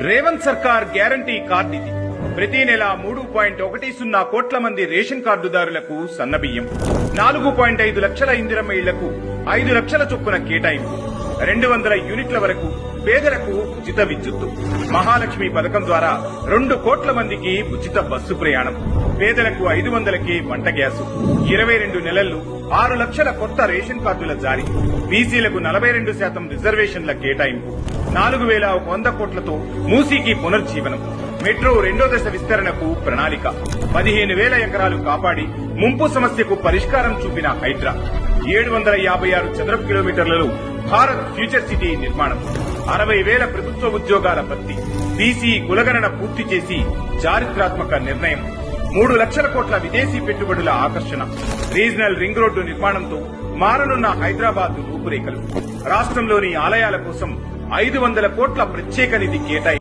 రేవంత్ సర్కార్ guarantee card ఇది. ప్రతి నెల 3.10 కోట్ల మంది రేషన్ కార్డుదారులకు సన్నబియ్యం, 4.5 లక్షల ఇందిరమ్మ ఇళ్లకు 5 లక్షల చొప్పున కేటాయింపు, 200 యూనిట్ల వరకు పేదలకు ఉచిత విద్యుత్తు, మహాలక్ష్మి పథకం ద్వారా 2 కోట్ల మందికి ఉచిత బస్సు ప్రయాణం, పేదలకు 500కే వంట గ్యాసు, 22 నెలల్లో 6 లక్షల కొత్త రేషన్ కార్డుల జారీ, బీసీలకు 42% రిజర్వేషన్ల కేటాయింపు, 4100 కోట్లతో మూసీకి పునర్జీవనం, మెట్రో 2వ దశ విస్తరణకు ప్రణాళిక, 15,000 ఎకరాలు కాపాడి ముంపు సమస్యకు పరిష్కారం చూపిన హైడ్రా, 756 చదరపు కిలోమీటర్లలో భారత్ ఫ్యూచర్ సిటీ నిర్మాణం, 60,000 ప్రభుత్వ ఉద్యోగాల భర్తీ, బీసీ కులగణన పూర్తి చేసి చారిత్రాత్మక నిర్ణయం, 3 లక్షల కోట్ల విదేశీ పెట్టుబడుల ఆకర్షణ, రీజనల్ రింగ్ రోడ్డు నిర్మాణంతో మారనున్న హైదరాబాద్ రూపురేఖలు, రాష్ట్రంలోని ఆలయాల కోసం 500 కోట్ల ప్రత్యేక నిధి కేటాయింపు.